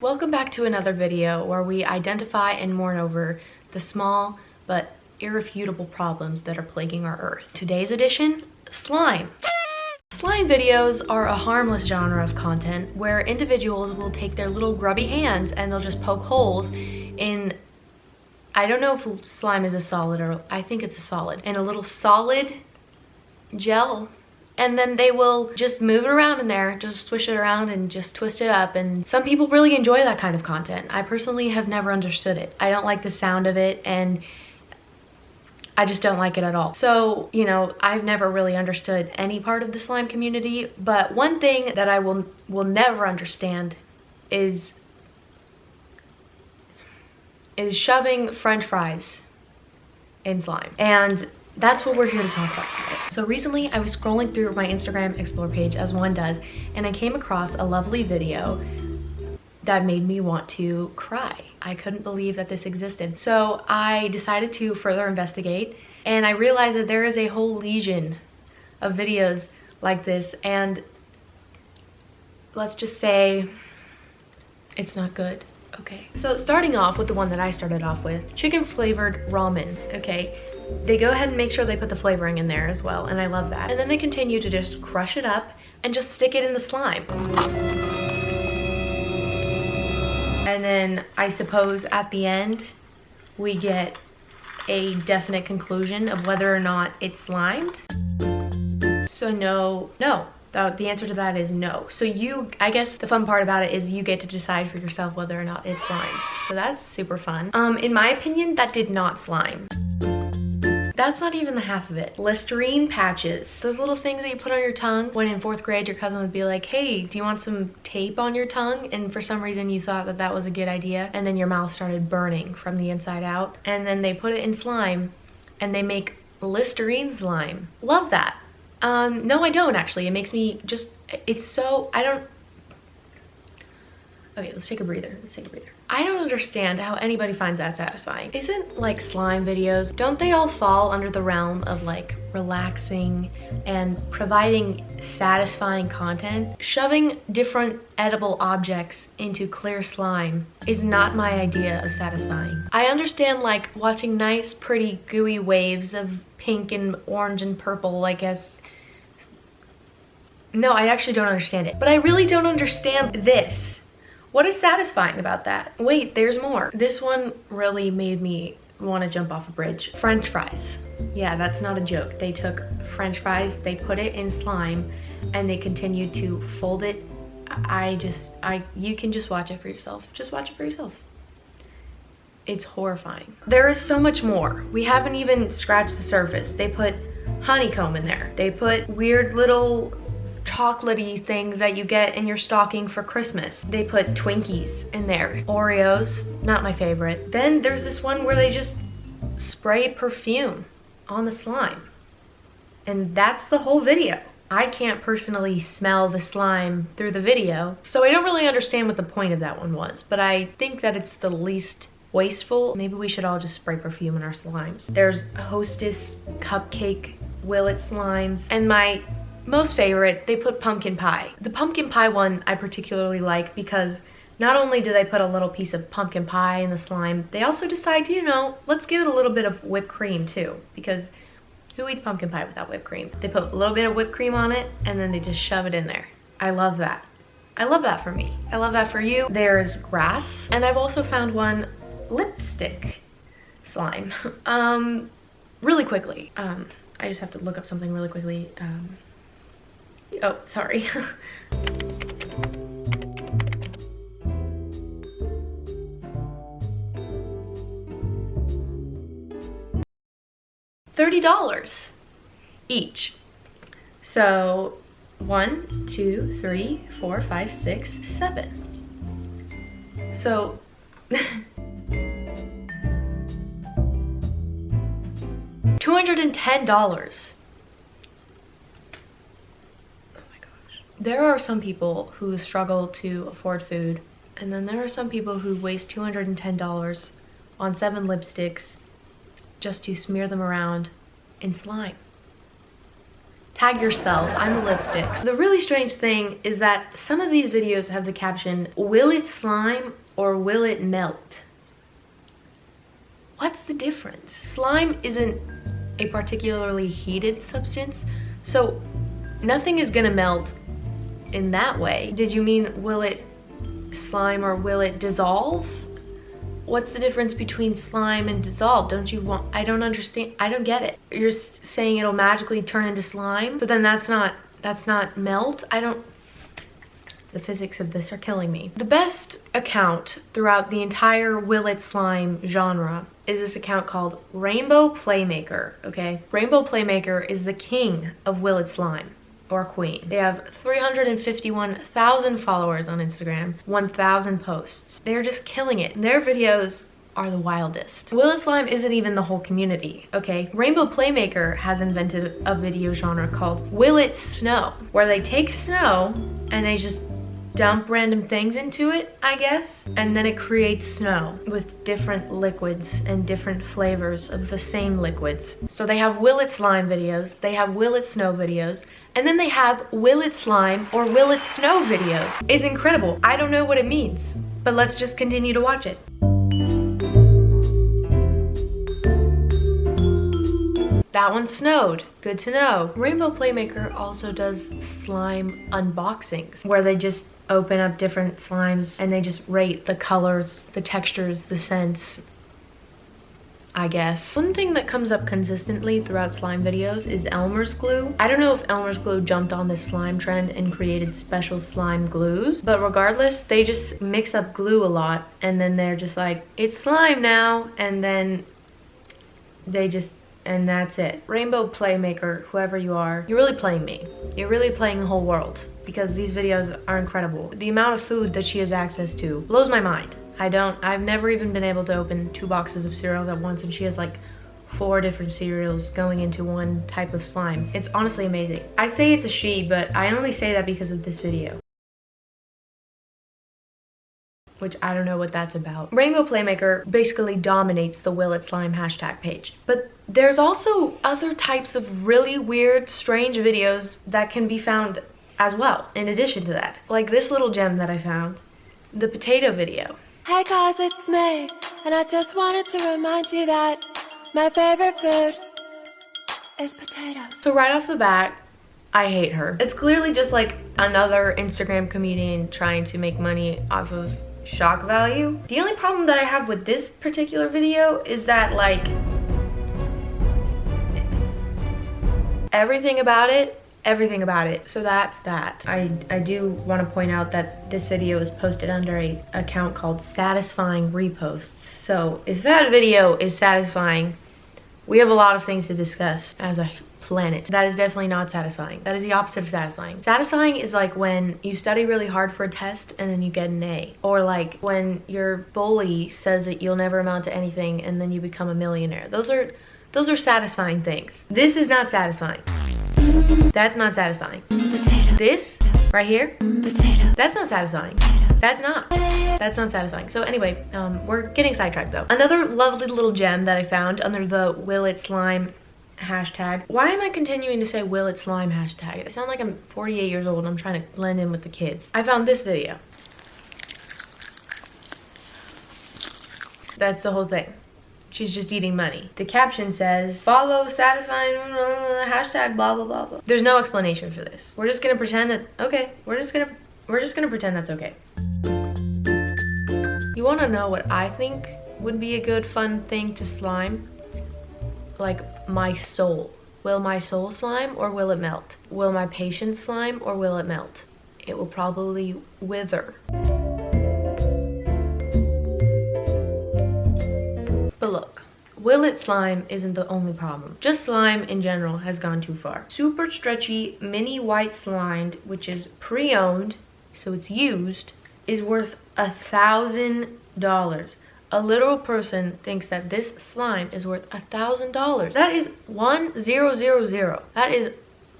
Welcome back to another video where we identify and mourn over the small but irrefutable problems that are plaguing our earth. Today's edition, slime. Slime videos are a harmless genre of content where individuals will take their little grubby hands and they'll just poke holes in, I don't know if slime is a solid or I think it's a solid, in a little solid gel. And then they will just move it around in there, just swish it around and just twist it up. And some people really enjoy that kind of content. I personally have never understood it. I don't like the sound of it and I just don't like it at all. So, you know, I've never really understood any part of the slime community, but one thing that I will never understand is shoving French fries in slime. And that's what we're here to talk about today. So recently I was scrolling through my Instagram Explore page, as one does, and I came across a lovely video that made me want to cry. I couldn't believe that this existed. So I decided to further investigate, and I realized that there is a whole legion of videos like this, and let's just say it's not good. Okay, so starting off with the one that I started off with, chicken flavored ramen. Okay, they go ahead and make sure they put the flavoring in there as well, and I love that. And then they continue to just crush it up and just stick it in the slime. And then I suppose at the end we get a definite conclusion of whether or not it's slimed. So no. The answer to that is no. So I guess the fun part about it is you get to decide for yourself whether or not it slimes. So that's super fun. In my opinion, that did not slime. That's not even the half of it. Listerine patches. Those little things that you put on your tongue. When in 4th grade, your cousin would be like, hey, do you want some tape on your tongue? And for some reason you thought that that was a good idea. And then your mouth started burning from the inside out. And then they put it in slime and they make Listerine slime. Love that. No, I don't actually. It makes me just, it's so, okay, let's take a breather. I don't understand how anybody finds that satisfying. Isn't like slime videos, don't they all fall under the realm of like relaxing and providing satisfying content? Shoving different edible objects into clear slime is not my idea of satisfying. I understand like watching nice, pretty, gooey waves of pink and orange and purple, I guess. No, I actually don't understand it. But I really don't understand this. What is satisfying about that? Wait, there's more. This one really made me want to jump off a bridge. French fries. Yeah, that's not a joke. They took French fries, they put it in slime, and they continued to fold it. You can just watch it for yourself. Just watch it for yourself. It's horrifying. There is so much more. We haven't even scratched the surface. They put honeycomb in there. They put weird little chocolatey things that you get in your stocking for Christmas. They put Twinkies in there. Oreos, not my favorite. Then there's this one where they just spray perfume on the slime. And that's the whole video. I can't personally smell the slime through the video, so I don't really understand what the point of that one was, but I think that it's the least wasteful. Maybe we should all just spray perfume in our slimes. There's Hostess cupcake Willet slimes, and my most favorite, they put pumpkin pie. The pumpkin pie one I particularly like because not only do they put a little piece of pumpkin pie in the slime, they also decide, you know, let's give it a little bit of whipped cream too, because who eats pumpkin pie without whipped cream? They put a little bit of whipped cream on it and then they just shove it in there. I love that. I love that for me. I love that for you. There's grass, and I've also found one lipstick slime. Really quickly, I just have to look up something really quickly. Oh, sorry. $30 each. So 1, 2, 3, 4, 5, 6, 7. So $210. There are some people who struggle to afford food, and then there are some people who waste $210 on 7 lipsticks just to smear them around in slime. Tag yourself, I'm the lipstick. The really strange thing is that some of these videos have the caption, will it slime or will it melt? What's the difference? Slime isn't a particularly heated substance, so nothing is gonna melt in that way. Did you mean will it slime or will it dissolve? What's the difference between slime and dissolve? I don't understand. I don't get it. You're saying it'll magically turn into slime? So then that's not melt? The physics of this are killing me. The best account throughout the entire will it slime genre is this account called Rainbow Playmaker, okay? Rainbow Playmaker is the king of will it slime. Or queen. They have 351,000 followers on Instagram, 1,000 posts. They're just killing it. Their videos are the wildest. Will it slime isn't even the whole community, okay? Rainbow Playmaker has invented a video genre called Will It Snow, where they take snow and they just dump random things into it, I guess, and then it creates snow with different liquids and different flavors of the same liquids. So they have will it slime videos, they have will it snow videos, and then they have will it slime or will it snow videos. It's incredible. I don't know what it means, but let's just continue to watch it. That one snowed. Good to know. Rainbow Playmaker also does slime unboxings where they just open up different slimes and they just rate the colors, the textures, the scents, I guess. One thing that comes up consistently throughout slime videos is Elmer's glue. I don't know if Elmer's glue jumped on this slime trend and created special slime glues, but regardless, they just mix up glue a lot and then they're just like, it's slime now, and then and that's it. Rainbow Playmaker, whoever you are, you're really playing me. You're really playing the whole world because these videos are incredible. The amount of food that she has access to blows my mind. I've never even been able to open 2 boxes of cereals at once, and she has like 4 different cereals going into one type of slime. It's honestly amazing. I say it's a she, but I only say that because of this video, which I don't know what that's about. Rainbow Playmaker basically dominates the Will It Slime hashtag page. But there's also other types of really weird, strange videos that can be found as well, in addition to that. Like this little gem that I found, the potato video. Hey guys, it's me, and I just wanted to remind you that my favorite food is potatoes. So right off the bat, I hate her. It's clearly just like another Instagram comedian trying to make money off of shock value. The only problem that I have with this particular video is that like everything about it, so that's that. I do want to point out that this video is posted under a account called Satisfying Reposts. So if that video is satisfying, we have a lot of things to discuss as a planet. That is definitely not satisfying. That is the opposite of satisfying. Satisfying is like when you study really hard for a test and then you get an A. Or like when your bully says that you'll never amount to anything and then you become a millionaire. Those are satisfying things. This is not satisfying. That's not satisfying. Potato. This right here, Potato. that's not satisfying. That's not satisfying. So anyway, we're getting sidetracked though. Another lovely little gem that I found under the Will It Slime hashtag. Why am I continuing to say Will It Slime hashtag? I sound like I'm 48 years old and I'm trying to blend in with the kids. I found this video. That's the whole thing. She's just eating money. The caption says, follow satisfying hashtag blah blah blah blah. There's no explanation for this. We're just gonna pretend that, okay, we're just gonna pretend that's okay. You wanna know what I think would be a good fun thing to slime? Like my soul. Will my soul slime or will it melt? Will my patience slime or will it melt? It will probably wither. But look, Will It Slime isn't the only problem. Just slime in general has gone too far. Super stretchy mini white slime, which is pre-owned, so it's used, is worth $1,000. A literal person thinks that this slime is worth $1,000. That is 1000. That is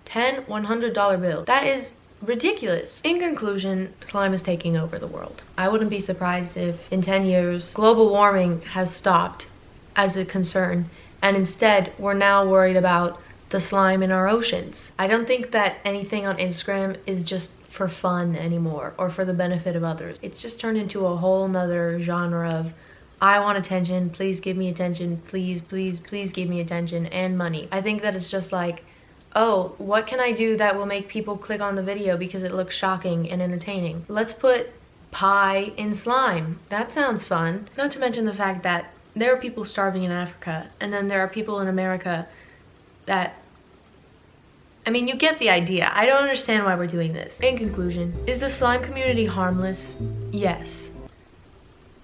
10 $100 bills. That is ridiculous. In conclusion, slime is taking over the world. I wouldn't be surprised if in 10 years global warming has stopped as a concern and instead we're now worried about the slime in our oceans. I don't think that anything on Instagram is just for fun anymore or for the benefit of others. It's just turned into a whole nother genre of I want attention, please give me attention, please, please, please give me attention, and money. I think that it's just like, oh, what can I do that will make people click on the video because it looks shocking and entertaining? Let's put pie in slime. That sounds fun. Not to mention the fact that there are people starving in Africa, and then there are people in America that, I mean, you get the idea. I don't understand why we're doing this. In conclusion, is the slime community harmless? Yes.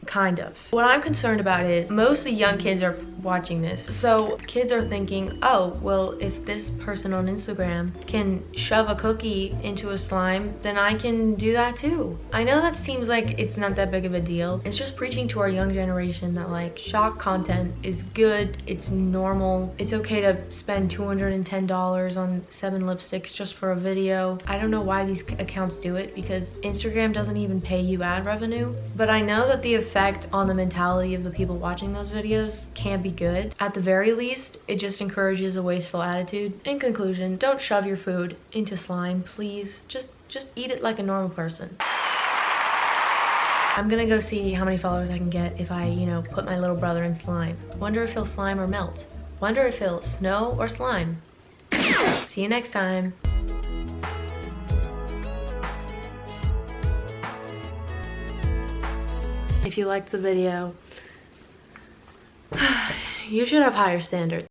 Kind of. What I'm concerned about is mostly young kids are watching this. So kids are thinking, oh, well, if this person on Instagram can shove a cookie into a slime, then I can do that too. I know that seems like it's not that big of a deal. It's just preaching to our young generation that like shock content is good, it's normal, it's okay to spend $210 on 7 lipsticks just for a video. I don't know why these accounts do it because Instagram doesn't even pay you ad revenue, but I know that the effect on the mentality of the people watching those videos can't be good. At the very least, it just encourages a wasteful attitude. In conclusion, don't shove your food into slime, please. Just eat it like a normal person. I'm gonna go see how many followers I can get if I, you know, put my little brother in slime. Wonder if he'll slime or melt. Wonder if he'll snow or slime. See you next time. If you liked the video, you should have higher standards.